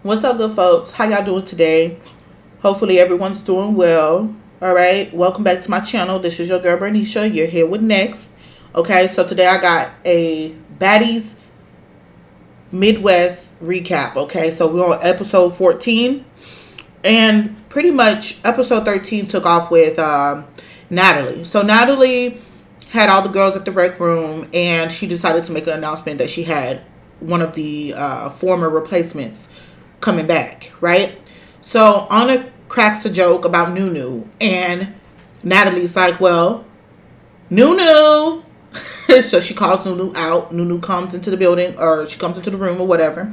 What's up, good folks? How y'all doing today? Hopefully everyone's doing well. All right, welcome back to my channel. This is your girl Bernicia. You're here with N.E.X.T. Okay, so today I got a Baddies Midwest recap. Okay, so we're on episode 14, and pretty much episode 13 took off with Natalie. So Natalie had all the girls at the rec room, and she decided to make an announcement that she had one of the former replacements coming back, right? So Anna cracks a joke about Noo-noo, and Natalie's like, well, Noo-noo. So she calls Noo-noo out. Noo-noo comes into the building, or she comes into the room or whatever,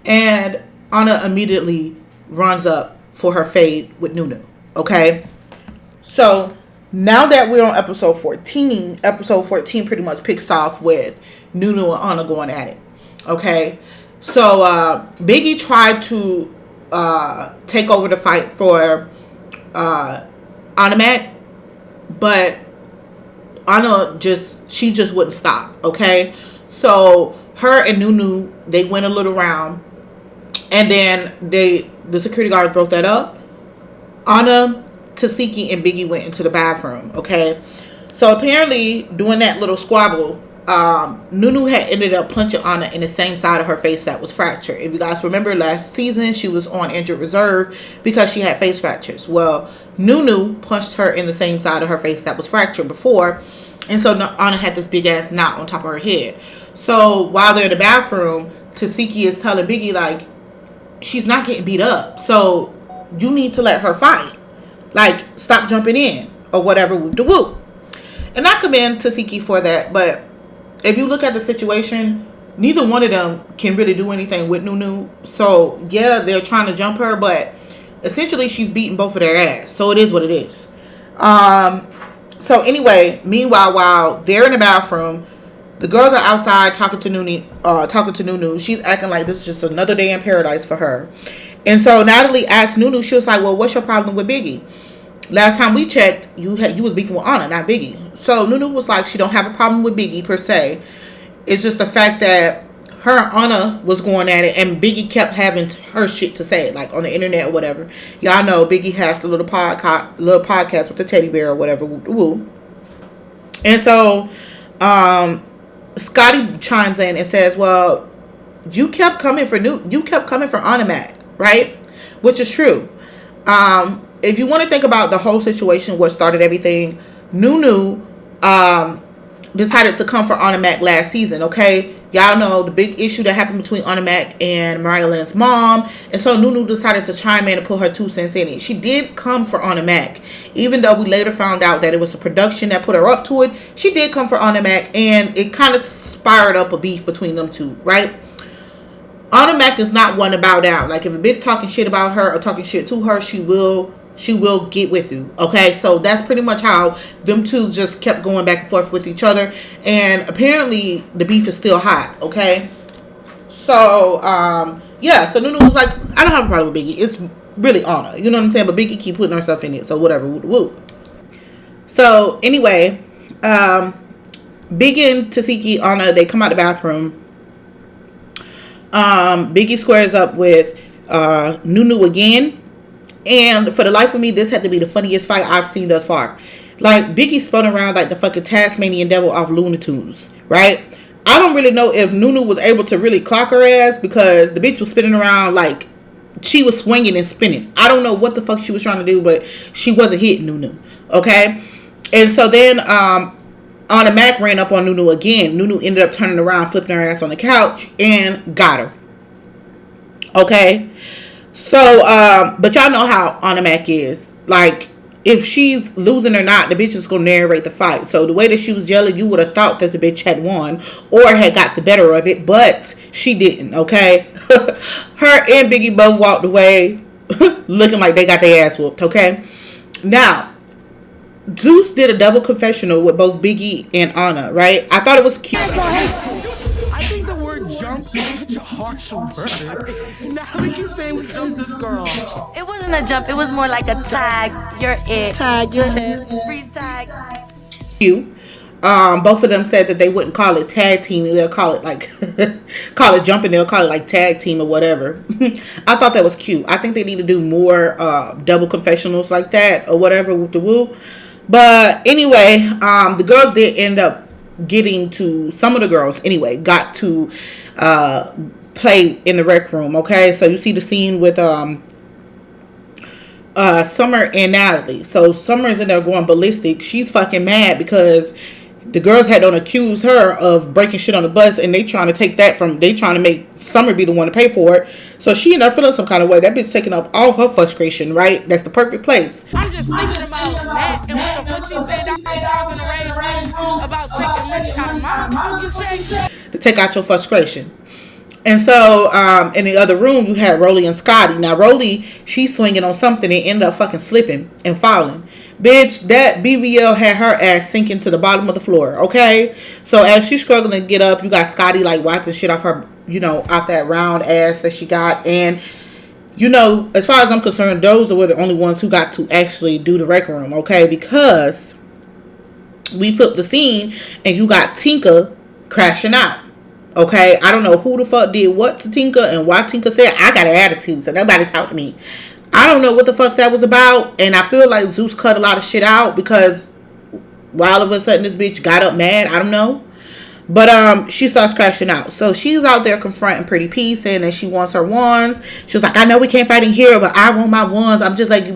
and Anna immediately runs up for her fade with Noo-noo. Okay, so now that we're on episode 14, episode 14 pretty much picks off with Noo-noo and Anna going at it. Okay, so Biggie tried to take over the fight for Anna, but Anna just wouldn't stop. Okay, so her and Noo-noo, they went a little round, and then the security guard broke that up. Anna, Tasiki, and Biggie went into the bathroom. Okay, so apparently doing that little squabble, Noo-noo had ended up punching Anna in the same side of her face that was fractured. If you guys remember last season, she was on injured reserve because she had face fractures. Well, Noo-noo punched her in the same side of her face that was fractured before, and so Anna had this big ass knot on top of her head. So while they're in the bathroom, Tasiki is telling Biggie, like, she's not getting beat up, so you need to let her fight. Like, stop jumping in or whatever. Woo. And I commend Tasiki for that, but if you look at the situation, neither one of them can really do anything with Noo-noo. So yeah, they're trying to jump her, but essentially she's beating both of their ass. So it is what it is. So anyway, meanwhile, while they're in the bathroom, the girls are outside talking to Noo-noo. She's acting like this is just another day in paradise for her. And so Natalie asked Noo-noo, she was like, well, what's your problem with Biggie? Last time we checked, you was beefing with Anna, not Biggie. So Noo-noo was like, she don't have a problem with Biggie per se. It's just the fact that her and Anna was going at it, and Biggie kept having her shit to say, like on the internet or whatever. Y'all know Biggie has the little podcast with the teddy bear or whatever. Woo. And so Scotty chimes in and says, well, you kept coming for Anna, right? Which is true. If you want to think about the whole situation, what started everything, Noo-noo decided to come for Anna last season. Okay, y'all know the big issue that happened between Anna and Mariah Lynn's mom, and so Noo-noo decided to chime in and put her 2 cents in it. She did come for Anna, even though we later found out that it was the production that put her up to it. She did come for Anna, and it kind of spiraled up a beef between them two, right? Anna is not one to bow down. Like, if a bitch talking shit about her or talking shit to her, she will get with you. Okay, so that's pretty much how them two just kept going back and forth with each other, and apparently the beef is still hot. Okay, so yeah, so Noo-noo was like, I don't have a problem with Biggie, it's really Anna, you know what I'm saying, but Biggie keep putting herself in it, so whatever. Woo. So anyway, Biggie and Tasiki, Anna, they come out the bathroom. Biggie squares up with Noo-noo again. And for the life of me, this had to be the funniest fight I've seen thus far. Like, Biggie spun around like the fucking Tasmanian devil off Looney Tunes, right? I don't really know if Noo-noo was able to really clock her ass, because the bitch was spinning around like she was swinging and spinning. I don't know what the fuck she was trying to do, but she wasn't hitting Noo-noo, okay? And so then Anna ran up on Noo-noo again. Noo-noo ended up turning around, flipping her ass on the couch, and got her. Okay? So, but y'all know how Anna is. Like, if she's losing or not, the bitch is going to narrate the fight. So, the way that she was yelling, you would have thought that the bitch had won or had got the better of it, but she didn't, okay? Her and Biggie both walked away looking like they got their ass whooped, okay? Now, Zeus did a double confessional with both Biggie and Anna, right? I thought it was cute. I think the word jump is such a harsh word. Now we keep saying we jumped this girl. It wasn't a jump, it was more like a tag. You're it. Tag, you're it. Freeze tag. You. Both of them said that they wouldn't call it tag team. They'll call it like call it jumping. They'll call it like tag team or whatever. I thought that was cute. I think they need to do more double confessionals like that or whatever with the woo. But anyway, the girls did end up getting to, some of the girls anyway got to play in the rec room. Okay, so you see the scene with Summer and Natalie. So Summer's in there going ballistic. She's fucking mad because the girls had to accuse her of breaking shit on the bus, and they trying to make Summer be the one to pay for it. So she ended up feeling some kind of way. That bitch taking up all her frustration, right? That's the perfect place. I'm just thinking about that and what the fuck she said downstairs in the rage room about taking money out of my fucking check. To take out your frustration. And so, in the other room, you had Rolly and Scotty. Now, Rolly, she's swinging on something and ended up fucking slipping and falling. Bitch, that BBL had her ass sinking to the bottom of the floor, okay? So, as she's struggling to get up, you got Scotty, like, wiping shit off her, out that round ass that she got. And, as far as I'm concerned, those were the only ones who got to actually do the rec room, okay? Because we flipped the scene and you got Tinka crashing out. Okay, I don't know who the fuck did what to Tinka and why Tinka said, I got an attitude, so nobody talk to me. I don't know what the fuck that was about, and I feel like Zeus cut a lot of shit out because all of a sudden this bitch got up mad. I don't know. But she starts crashing out. So she's out there confronting Pretty P, saying that she wants her wands. She was like, I know we can't fight in here, but I want my wands. I'm just like,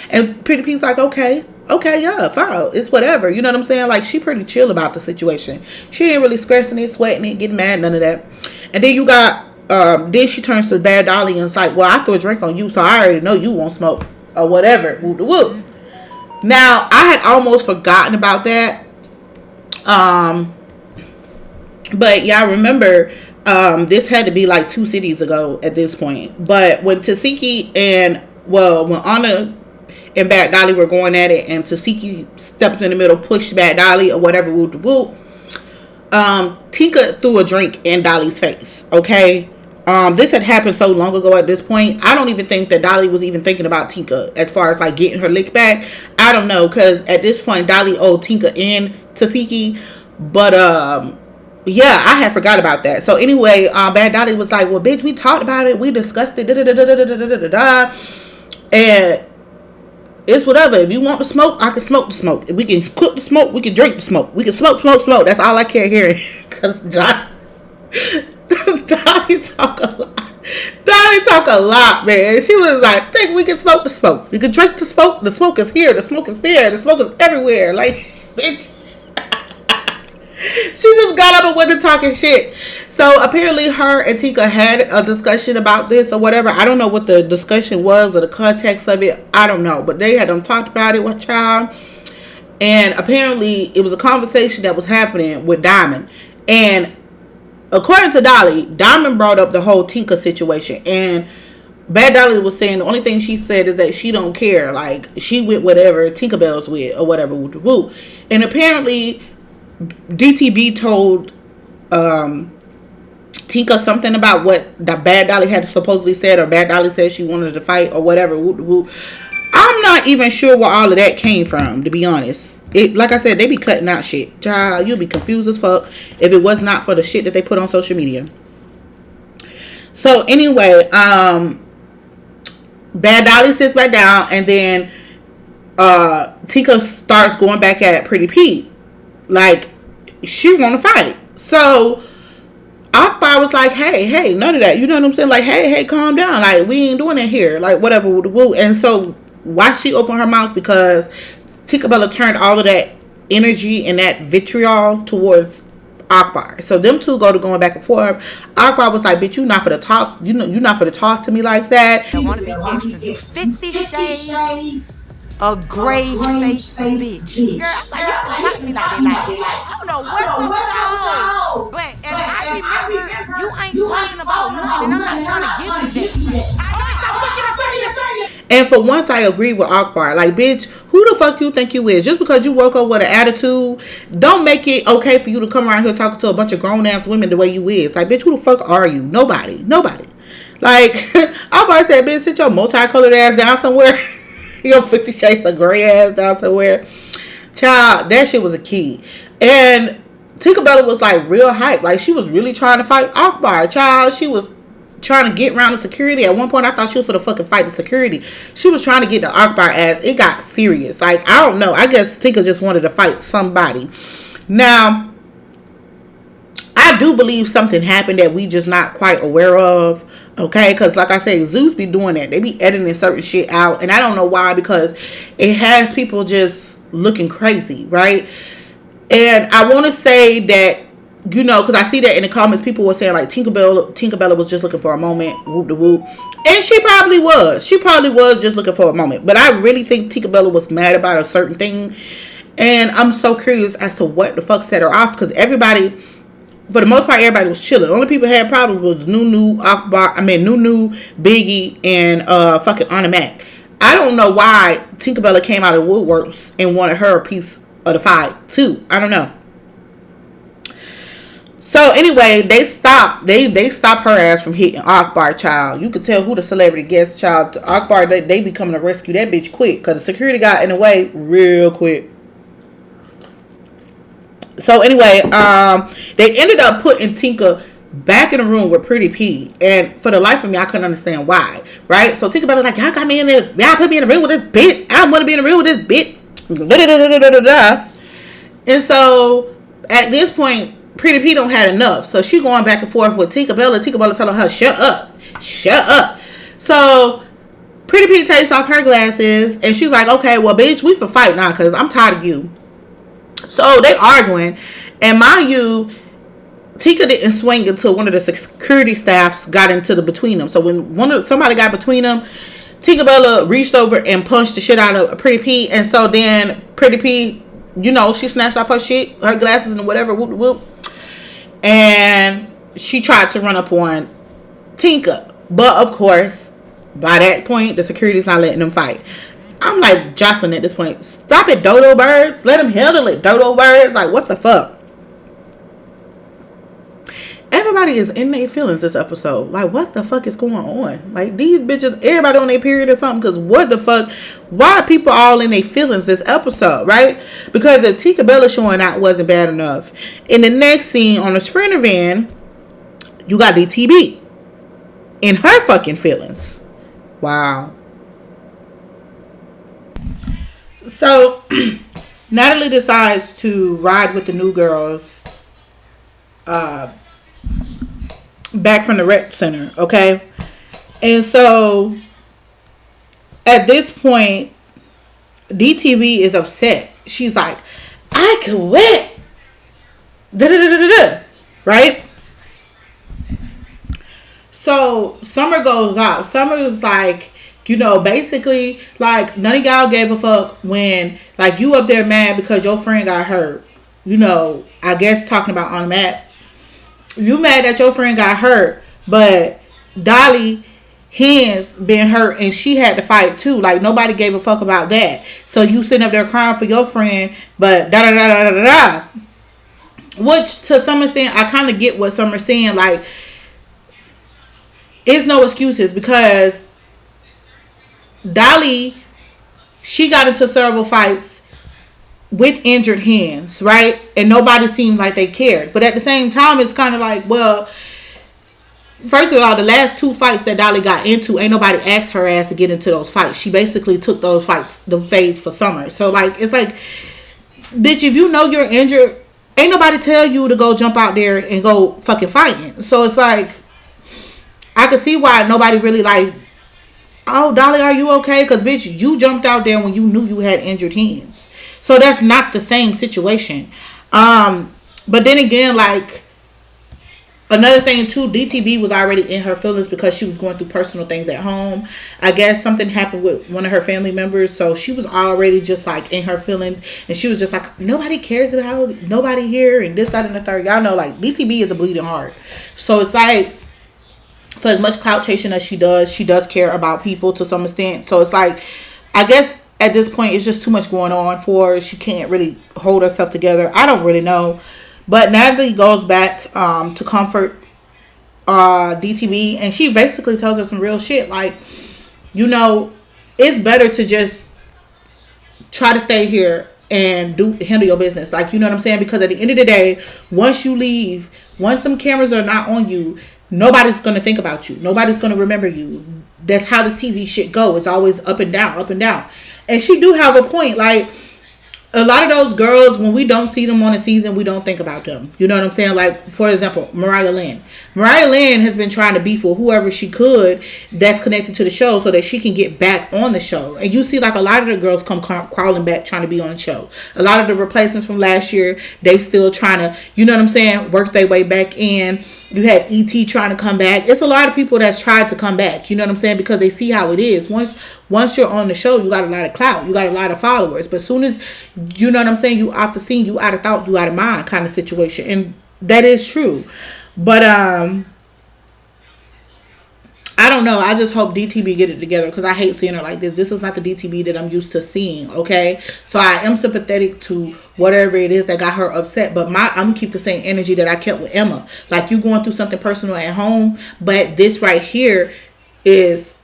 And Pretty P's like, okay, yeah, fine. It's whatever. You know what I'm saying? Like, she pretty chill about the situation. She ain't really stressing it, sweating it, getting mad, none of that. And then you got, then she turns to Bad Dolly and it's like, well, I threw a drink on you, so I already know you won't smoke or whatever. Woo. Now, I had almost forgotten about that. But y'all remember, this had to be like 2 cities ago at this point. But when Tasiki when Anna and Bad Dolly were going at it, and Tasiki stepped in the middle, pushed Bad Dolly or whatever, Tinka threw a drink in Dolly's face. Okay, this had happened so long ago at this point. I don't even think that Dolly was even thinking about Tinka as far as like getting her lick back. I don't know, because at this point Dolly owed Tinka and Tasiki, but yeah, I had forgot about that. So anyway, Bad Dolly was like, well, bitch, we talked about it, we discussed it, and it's whatever. If you want the smoke, I can smoke the smoke. If we can cook the smoke, we can drink the smoke. We can smoke. That's all I care here. Because Dolly talk a lot. Dolly talk a lot, man. She was like, think we can smoke the smoke. We can drink the smoke. The smoke is here. The smoke is there. The smoke is everywhere. Like, bitch. She just got up and went to talking shit. So apparently her and Tinka had a discussion about this or whatever. I don't know what the discussion was or the context of it. I don't know. But they had talked about it with child. And apparently it was a conversation that was happening with Diamond. And according to Dolly, Diamond brought up the whole Tinka situation. And Bad Dolly was saying the only thing she said is that she don't care. Like, she with whatever Tinkabella's with or whatever. And apparently DTB told Tinka something about what the Bad Dolly had supposedly said, or Bad Dolly said she wanted to fight or whatever. I'm not even sure where all of that came from, to be honest. Like I said, they be cutting out shit. Child, you'll be confused as fuck if it was not for the shit that they put on social media. So anyway, Bad Dolly sits back down, and then Tinka starts going back at Pretty Pete. Like, she want to fight. So Akbar was like, hey, none of that. You know what I'm saying? Like, hey, calm down. Like, we ain't doing it here. Like, whatever. And so why she opened her mouth? Because Tinkabella turned all of that energy and that vitriol towards Akbar. So them two going back and forth. Akbar was like, bitch, you not for to talk. You're not for to talk to me like that. I want to be extra. 50 shades. A grave face bitch. Girl, I'm like, you don't talk to me like that. Like, I don't know what's wrong. But as I remember, you ain't talking about nothing, and I'm not trying to give you that. And for once, I agree with Akbar. Like, bitch, who the fuck you think you is? Just because you woke up with an attitude, don't make it okay for you to come around here talking to a bunch of grown-ass women the way you is. Like, bitch, who the fuck are you? Nobody. Like, Akbar said, bitch, sit your multicolored ass down somewhere. Your 50 Shades of Grey ass down somewhere. Child, that shit was a key. And Tinkabella was like real hype. Like she was really trying to fight Akbar. Child, she was trying to get around the security. At one point I thought she was for the fucking fight the security. She was trying to get the Akbar ass. It got serious. Like, I don't know. I guess Tinka just wanted to fight somebody. Now, I do believe something happened that we just not quite aware of. Okay, because like I said, Zeus be doing that. They be editing certain shit out. And I don't know why, because it has people just looking crazy, right? And I want to say that, you know, because I see that in the comments, people were saying like Tinkabella was just looking for a moment, whoop de whoop, and she probably was. She probably was just looking for a moment. But I really think Tinkabella was mad about a certain thing, and I'm so curious as to what the fuck set her off. Because everybody, for the most part, everybody was chilling. The only people who had problems was Noo-noo, Noo-noo, Biggie, and fucking N.E.X.T. I don't know why Tinkabella came out of the woodworks and wanted her a piece of the fight too. I don't know. So anyway, they stopped her ass from hitting Akbar, child. You could tell who the celebrity guest, child. Akbar, they be coming to rescue that bitch quick, because the security got in the way real quick. So anyway, they ended up putting Tinka back in the room with Pretty P, and for the life of me, I couldn't understand why. Right? So Tinkabella was like, y'all got me in there, y'all put me in the room with this bitch. I don't want to be in the room with this bitch. And so at this point, Pretty P don't had enough, so she going back and forth with Tinkabella. Tinkabella telling her, shut up. So Pretty P takes off her glasses, and she's like, okay, well, bitch, we for fight now, because I'm tired of you. So they arguing, and mind you, Tinka didn't swing until one of the security staffs got into the between them. So when somebody got between them, Tinkabella reached over and punched the shit out of Pretty P, and so then Pretty P, you know, she snatched off her shit, her glasses and whatever, whoop, and she tried to run up on Tinka. But of course, by that point, the security's not letting them fight. I'm like Jocelyn at this point. Stop it, dodo birds. Let them handle it, dodo birds. Like, what the fuck? Everybody is in their feelings this episode. Like, what the fuck is going on? Like, these bitches, everybody on their period or something. Because what the fuck? Why are people all in their feelings this episode, right? Because the Tinkabella showing out wasn't bad enough. In the next scene on the Sprinter van, you got DTB in her fucking feelings. Wow. So, Natalie decides to ride with the new girls back from the rec center, okay? And so, at this point, DTV is upset. She's like, I quit. Right? So, Summer goes out. Summer is like, you know, basically, like, none of y'all gave a fuck when, like, you up there mad because your friend got hurt. You know, I guess talking about on the map. You mad that your friend got hurt, but Dolly hands been hurt and she had to fight too. Like, nobody gave a fuck about that. So you sitting up there crying for your friend, but da-da-da-da-da-da. Which, to some extent, I kind of get what Summer's saying. Like, it's no excuses, because Dolly, she got into several fights with injured hands, right? And nobody seemed like they cared. But at the same time, it's kind of like, well, first of all, the last two fights that Dolly got into, ain't nobody asked her ass to get into those fights. She basically took those fights, the fades for Summer. So, like, it's like, bitch, if you know you're injured, ain't nobody tell you to go jump out there and go fucking fighting. So it's like, I could see why nobody really like, oh, Dolly, are you okay? Because, bitch, you jumped out there when you knew you had injured hands. So that's not the same situation. But then again, like, another thing too, DTB was already in her feelings because she was going through personal things at home. I guess something happened with one of her family members, so she was already just like in her feelings, and she was just like, nobody cares about nobody here, and this, that, and the third. Y'all know, like, DTB is a bleeding heart. So it's like, for as much clout chasing as she does care about people to some extent. So it's like, I guess at this point, it's just too much going on for her. She can't really hold herself together. I don't really know. But Natalie goes back to comfort DTV, and she basically tells her some real shit. Like, you know, it's better to just try to stay here and handle your business. Like, you know what I'm saying? Because at the end of the day, once you leave, once them cameras are not on you, nobody's going to think about you. Nobody's going to remember you. That's how the TV shit go. It's always up and down, up and down. And she do have a point. Like, a lot of those girls, when we don't see them on a season, we don't think about them. You know what I'm saying? Like, for example, Mariah Lynn. Mariah Lynn has been trying to beef with whoever she could that's connected to the show so that she can get back on the show. And you see, like, a lot of the girls come crawling back trying to be on the show. A lot of the replacements from last year, they still trying to, you know what I'm saying, work their way back in. You had E.T. trying to come back. It's a lot of people that's tried to come back. You know what I'm saying? Because they see how it is. Once you're on the show, you got a lot of clout. You got a lot of followers. But as soon as, you know what I'm saying, you off the scene, you out of thought, you out of mind kind of situation. And that is true. But, I don't know. I just hope DTB get it together because I hate seeing her like this. This is not the DTB that I'm used to seeing, okay? So I am sympathetic to whatever it is that got her upset. But I'm going to keep the same energy that I kept with Emma. Like, you going through something personal at home, but this right here is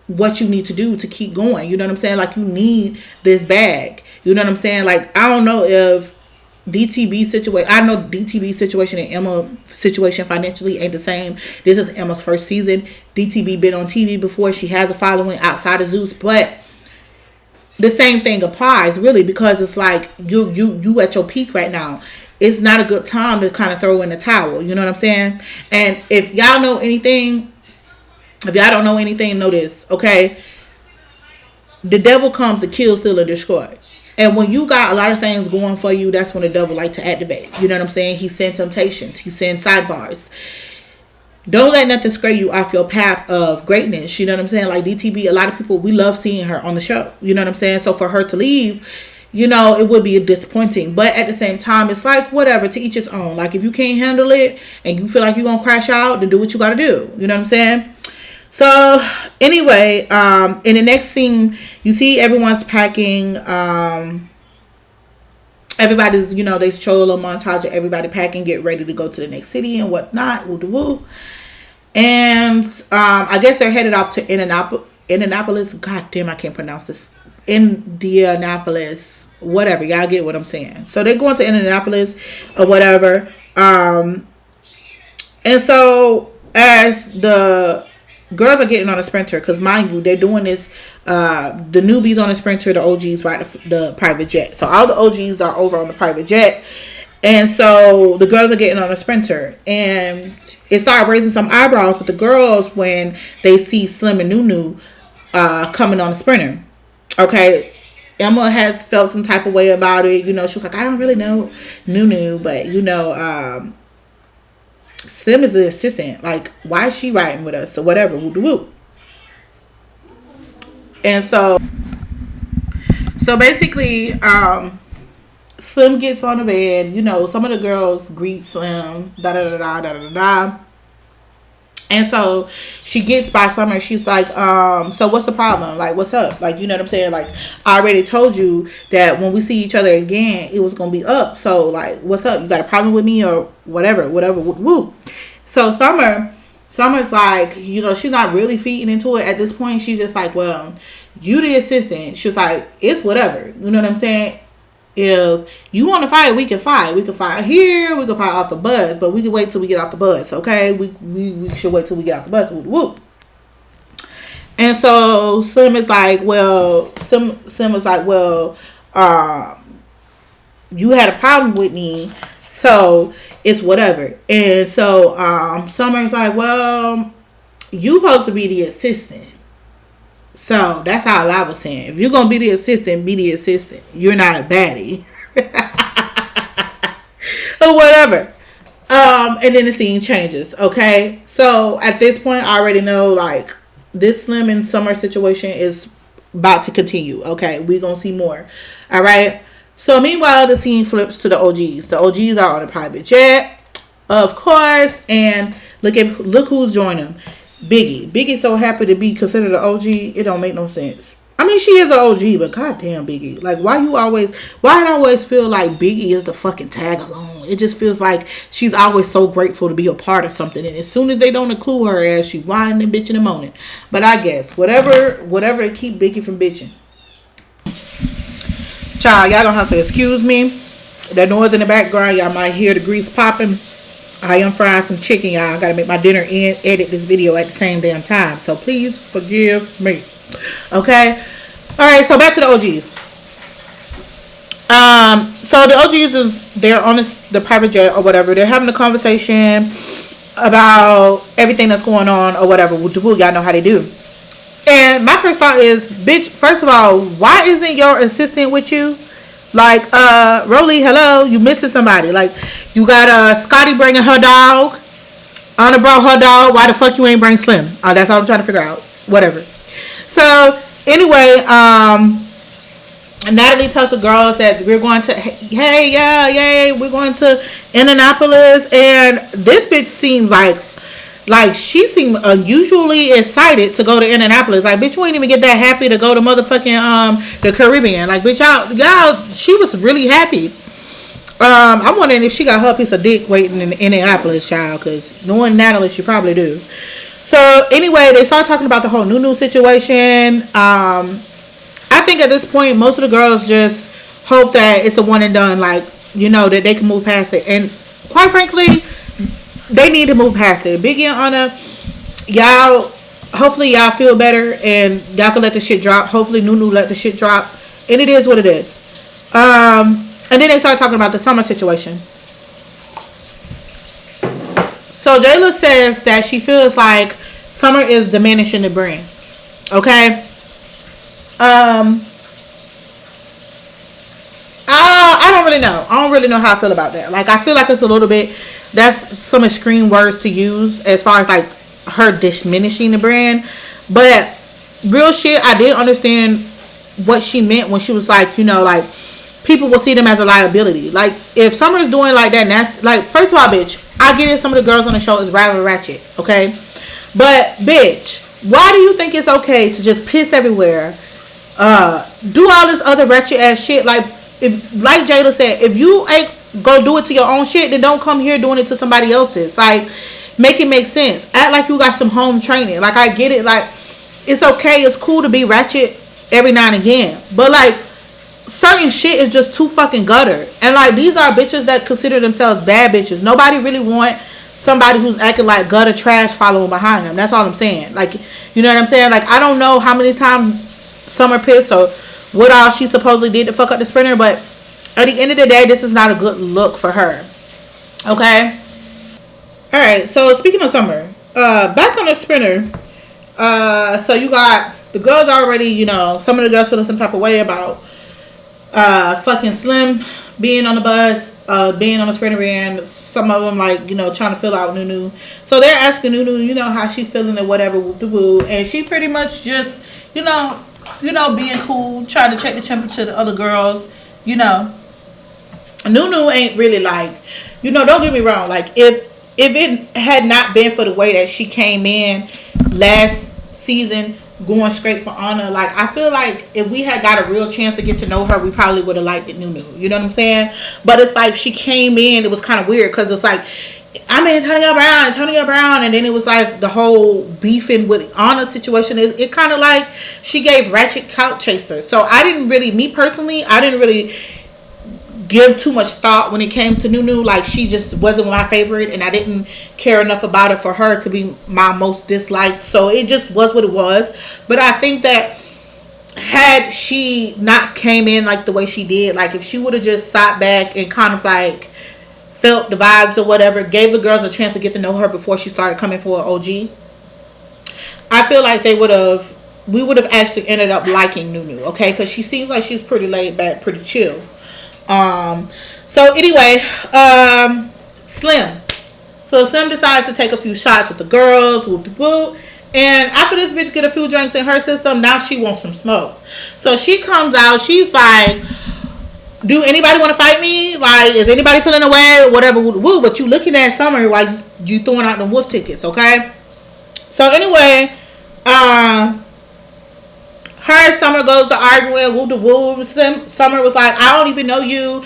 what you need to do to keep going. You know what I'm saying? Like, you need this bag. You know what I'm saying? Like, I don't know if DTB situation, I know DTB situation and Emma situation financially ain't the same. This is Emma's first season. DTB been on TV before. She has a following outside of Zeus, but the same thing applies really, because it's like you at your peak right now. It's not a good time to kind of throw in the towel. You know what I'm saying? And if y'all know anything, if y'all don't know anything, know this, okay? The devil comes to kill, steal, and destroy. And when you got a lot of things going for you, that's when the devil like to activate. You know what I'm saying? He sends temptations. He sends sidebars. Don't let nothing scare you off your path of greatness. You know what I'm saying? Like DTB, a lot of people, we love seeing her on the show. You know what I'm saying? So for her to leave, you know, it would be disappointing. But at the same time, it's like, whatever, to each his own. Like, if you can't handle it and you feel like you're going to crash out, then do what you got to do. You know what I'm saying? So, anyway, in the next scene, you see everyone's packing. Everybody's, you know, they show a little montage of everybody packing, get ready to go to the next city and whatnot. Woo-de-woo. And I guess they're headed off to Indianapolis. God damn, I can't pronounce this. Indianapolis. Whatever. Y'all get what I'm saying. So, they're going to Indianapolis or whatever. And so, as the girls are getting on a sprinter, because mind you, they're doing this, the newbies on a sprinter, the OGs ride the private jet. So all the OGs are over on the private jet, and so the girls are getting on a sprinter, and it started raising some eyebrows with the girls when they see Slim and Noo-noo coming on a sprinter. Okay, Emma has felt some type of way about it. You know, she was like, I don't really know Noo-noo, but you know, Slim is the assistant. Like, why is she riding with us or whatever? Woo-de-woo. And so basically, Slim gets on the bed. You know, some of the girls greet Slim. Da da da da da da da. And so she gets by Summer. She's like, so what's the problem? Like, what's up? Like, you know what I'm saying? Like, I already told you that when we see each other again, it was going to be up. So, like, what's up? You got a problem with me or whatever, woo. So Summer's like, you know, she's not really feeding into it at this point. She's just like, well, you the assistant. She's like, it's whatever. You know what I'm saying? If you want to fight, we can fight. We can fight here. We can fight off the bus. But we can wait till we get off the bus, okay? We should wait till we get off the bus. Woo. And so Slim is like, well, you had a problem with me, so it's whatever. And so Summer's like, well, you supposed to be the assistant. So that's how I was saying. If you're going to be the assistant, be the assistant. You're not a baddie. Or whatever. And then the scene changes. Okay. So at this point, I already know, like, this Slim and Summer situation is about to continue. Okay. We're going to see more. All right. So meanwhile, the scene flips to the OGs. The OGs are on a private jet, of course. And look who's joining them. Biggie's so happy to be considered an OG, it don't make no sense. I mean, she is an OG, but goddamn Biggie. Like, why I always feel like Biggie is the fucking tag along. It just feels like she's always so grateful to be a part of something. And as soon as they don't include her as, she whining and bitching and moaning. But I guess, whatever to keep Biggie from bitching. Child, y'all gonna have to excuse me. That noise in the background, y'all might hear the grease popping. I am frying some chicken, y'all. I gotta make my dinner and edit this video at the same damn time. So please forgive me. Okay? Alright, so back to the OGs. So the OGs is they're on the private jet or whatever. They're having a conversation about everything that's going on or whatever. Y'all know how they do. And my first thought is, bitch, first of all, why isn't your assistant with you? Like, Rolly, hello, you missing somebody. Like, you got Scotty bringing her dog. Anna brought her dog. Why the fuck you ain't bring Slim? That's all I'm trying to figure out. Whatever. So, anyway, Natalie tells the girls that we're going to, hey, yeah, yay, we're going to Indianapolis. And this bitch seems like she seemed unusually excited to go to Indianapolis. Like, bitch, you ain't even get that happy to go to motherfucking the Caribbean. Like, bitch, y'all, she was really happy. I'm wondering if she got her piece of dick waiting in Indianapolis, child, because knowing Natalie, she probably do. So anyway, they start talking about the whole Noo-noo situation. I think at this point, most of the girls just hope that it's a one and done, like, you know, that they can move past it. And quite frankly, they need to move past it. Biggie and Anna, y'all, hopefully y'all feel better and y'all can let the shit drop. Hopefully Noo-noo let the shit drop. And it is what it is. And then they start talking about the summer situation. So Jayla says that she feels like Summer is diminishing the brand. Okay? I don't really know. I don't really know how I feel about that. Like, I feel like it's a little bit, that's some extreme words to use as far as like her diminishing the brand. But real shit, I did understand what she meant when she was like, you know, like, people will see them as a liability. Like, if Summer's doing like that, and that's like, first of all, bitch, I get it, some of the girls on the show is rather ratchet, okay? But bitch, why do you think it's okay to just piss everywhere, do all this other ratchet ass shit? Like, if, like Jada said, if you ain't go do it to your own shit, then don't come here doing it to somebody else's. Like, make it make sense. Act like you got some home training. Like, I get it. Like, it's okay, it's cool to be ratchet every now and again, but like, certain shit is just too fucking gutter. And like, these are bitches that consider themselves bad bitches. Nobody really want somebody who's acting like gutter trash following behind them. That's all I'm saying. Like, you know what I'm saying? Like, I don't know how many times Summer pissed or what all she supposedly did to fuck up the sprinter, but at the end of the day, this is not a good look for her. Okay? Alright, so speaking of Summer, back on the sprinter, so you got the girls already, you know, some of the girls feeling some type of way about fucking Slim being on the bus, being on the sprinter van. Some of them, like, you know, trying to fill out Noo-noo. So they're asking Noo-noo, you know, how she feeling or whatever, woo, and she pretty much just, you know, being cool, trying to check the temperature of the other girls, you know. Noo-noo ain't really like, you know, don't get me wrong, like, if it had not been for the way that she came in last season, going straight for Anna, like, I feel like if we had got a real chance to get to know her, we probably would have liked it. Noo-noo, you know what I'm saying? But it's like she came in, it was kind of weird because it's like, I'm Antonio Brown, and then it was like the whole beefing with Anna situation is, it kind of like she gave ratchet couch chaser. So I didn't really, me personally, I didn't really give too much thought when it came to Noo-noo. Like, she just wasn't my favorite, and I didn't care enough about it for her to be my most disliked. So it just was what it was. But I think that had she not came in like the way she did, like if she would have just sat back and kind of like felt the vibes or whatever, gave the girls a chance to get to know her before she started coming for an OG, I feel like we would have actually ended up liking Noo-noo, okay? Because she seems like she's pretty laid back, pretty chill. So anyway, Slim. So Slim decides to take a few shots with the girls, whoop. And after this bitch get a few drinks in her system, now she wants some smoke. So she comes out, she's like, do anybody want to fight me? Like, is anybody feeling away? Whatever, woo. But you looking at Summer while you throwing out the wolf tickets, okay? So anyway, her and Summer goes to arguing, woo. Summer was like, I don't even know you.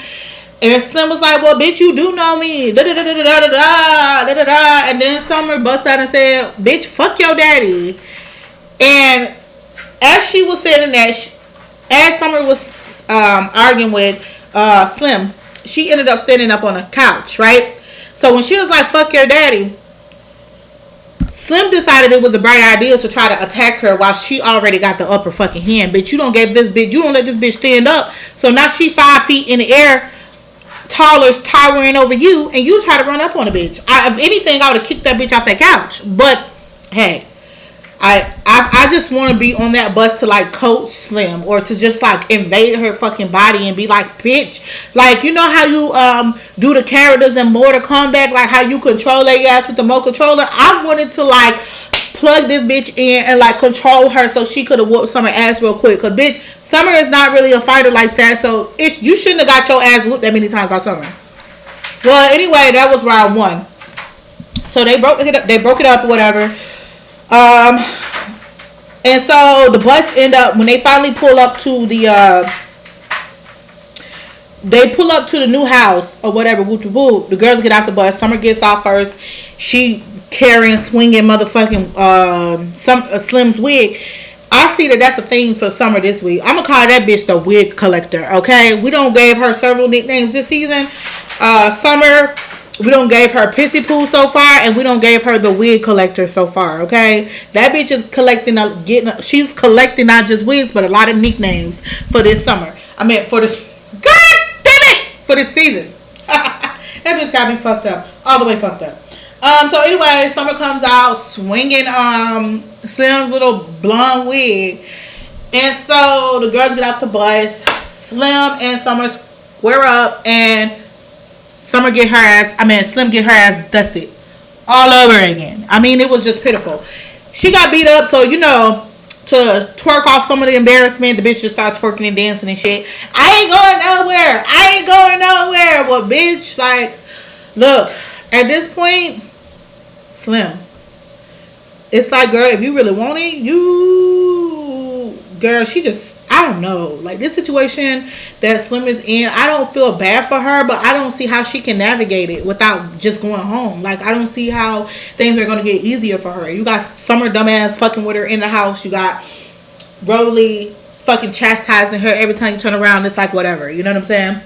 And Slim was like, well, bitch, you do know me. And then Summer bust out and said, bitch, fuck your daddy. And as she was saying that, as Summer was arguing with Slim, she ended up standing up on a couch, right? So when she was like, fuck your daddy, Slim decided it was a bright idea to try to attack her while she already got the upper fucking hand. Bitch, you don't let this bitch stand up. So now she 5 feet in the air, taller, towering over you, and you try to run up on a bitch. If anything, I would have kicked that bitch off that couch. But hey, I just want to be on that bus to like coach Slim, or to just like invade her fucking body and be like, bitch, like, you know how you do the characters in Mortal Kombat, like how you control their ass with the remote controller. I wanted to like plug this bitch in and like control her so she could have whooped Summer ass real quick. Cause bitch, Summer is not really a fighter like that, so you shouldn't have got your ass whooped that many times by Summer. Well, anyway, that was round 1. So they broke it up or whatever. And so the bus end up, when they finally pull up to the new house or whatever, whoop, the girls get off the bus. Summer gets off first. She carrying, swinging motherfucking Slim's wig. I see that's the thing for Summer this week. I'm gonna call that bitch the wig collector, okay? We don't gave her several nicknames this season. Summer, we don't gave her Pissy Poo so far, and we don't gave her the wig collector so far, okay? That bitch is she's collecting not just wigs, but a lot of nicknames for this summer. For this season. That bitch got me fucked up. All the way fucked up. So anyway, Summer comes out swinging Slim's little blonde wig. And so the girls get off the bus. Slim and Summer square up, and Slim get her ass dusted all over again. I mean, it was just pitiful. She got beat up, so to twerk off some of the embarrassment, the bitch just started twerking and dancing and shit. I ain't going nowhere. Well, bitch, like, look, at this point, Slim, it's like, girl, if you really want it, she just, I don't know, like, this situation that Slim is in, I don't feel bad for her, but I don't see how she can navigate it without just going home. Like, I don't see how things are going to get easier for her. You got Summer dumbass fucking with her in the house. You got Rolly fucking chastising her every time you turn around. It's like, whatever, you know what I'm saying?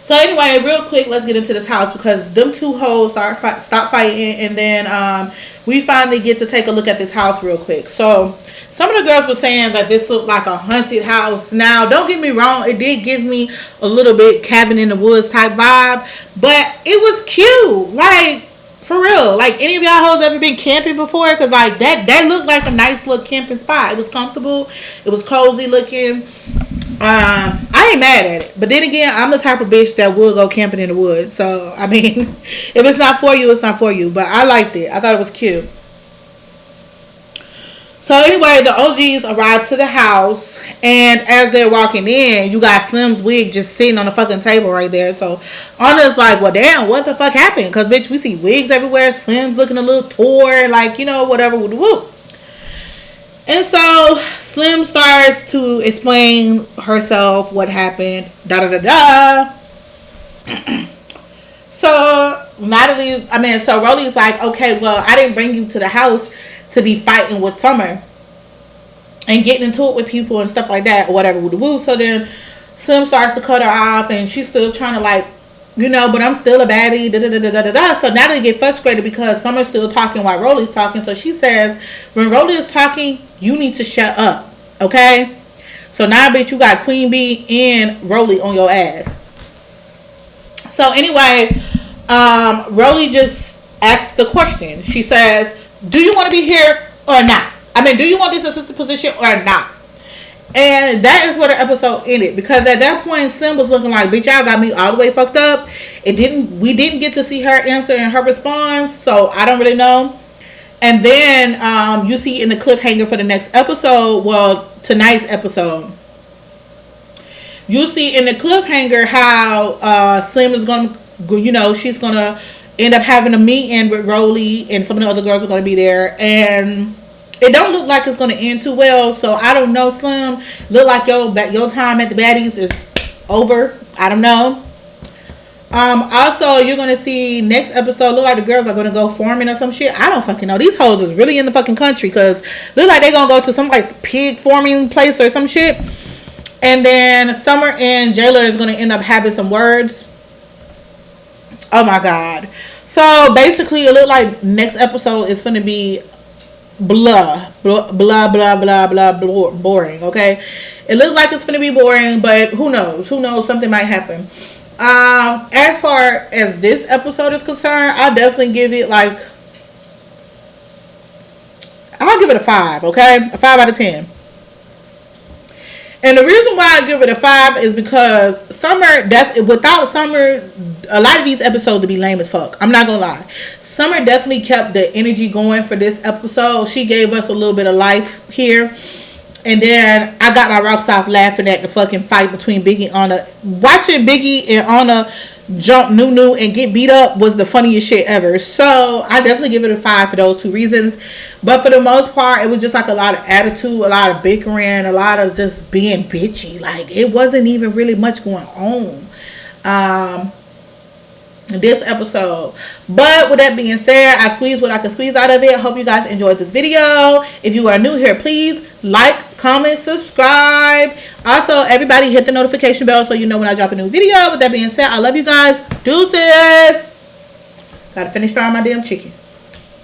So anyway, real quick, let's get into this house, because them two hoes stop fighting, and then we finally get to take a look at this house real quick. So some of the girls were saying that this looked like a haunted house. Now, don't get me wrong, it did give me a little bit cabin in the woods type vibe, but it was cute. Like, for real. Like, any of y'all hoes ever been camping before? Because like that looked like a nice little camping spot. It was comfortable. It was cozy looking. I ain't mad at it, but then again, I'm the type of bitch that will go camping in the woods. So I mean, if it's not for you, it's not for you. But I liked it. I thought it was cute. So anyway, the OGs arrived to the house, and as they're walking in, you got Slim's wig just sitting on the fucking table right there. So Anna's like, well, damn, what the fuck happened? Because, bitch, we see wigs everywhere. Slim's looking a little torn, like, whatever. Whoop. And so Slim starts to explain herself, what happened, da-da-da-da. So Rolly's like, okay, well, I didn't bring you to the house to be fighting with Summer and getting into it with people and stuff like that, or whatever. So then Slim starts to cut her off, and she's still trying to, like, but I'm still a baddie, da-da-da-da-da-da. So now they get frustrated because Summer's still talking while Rolly's talking. So she says, when Rolly is talking, you need to shut up, okay? So now, bitch, you got Queen Bee and Rolly on your ass. So anyway, Rolly just asks the question. She says, do you want to be here or not? Do you want this assistant position or not? And that is where the episode ended, because at that point Slim was looking like, bitch, y'all got me all the way fucked up. We didn't get to see her answer and her response, so I don't really know. And then you see in the cliffhanger for the next episode, well, tonight's episode, you see in the cliffhanger how Slim is gonna, she's gonna end up having a meeting with Rolly, and some of the other girls are gonna be there, and it don't look like it's going to end too well. So I don't know, Slim. Look like your time at the Baddies is over. I don't know. Also, you're going to see next episode, look like the girls are going to go farming or some shit. I don't fucking know. These hoes is really in the fucking country, because look like they're going to go to some like pig farming place or some shit. And then Summer and Jayla is going to end up having some words. Oh my God. So basically, it looked like next episode is going to be blah, blah, blah, blah, blah, blah, boring, okay? It looks like it's going to be boring, but who knows? Who knows? Something might happen. As far as this episode is concerned, I'll definitely give it like, I'll give it a 5, okay? A 5 out of 10. And the reason why I give it a 5 is because without Summer, a lot of these episodes would be lame as fuck. I'm not gonna lie. Summer definitely kept the energy going for this episode. She gave us a little bit of life here. And then I got my rocks off laughing at the fucking fight between Biggie and Anna. Watching Biggie and Anna jump Noo-noo and get beat up was the funniest shit ever. So I definitely give it a 5 for those 2 reasons. But for the most part, it was just like a lot of attitude, a lot of bickering, a lot of just being bitchy. Like, it wasn't even really much going on this episode. But with that being said, I squeezed what I could squeeze out of it. Hope you guys enjoyed this video. If you are new here, please like, comment, subscribe. Also, everybody hit the notification bell so you know when I drop a new video. With that being said, I love you guys. Deuces. Gotta finish frying my damn chicken.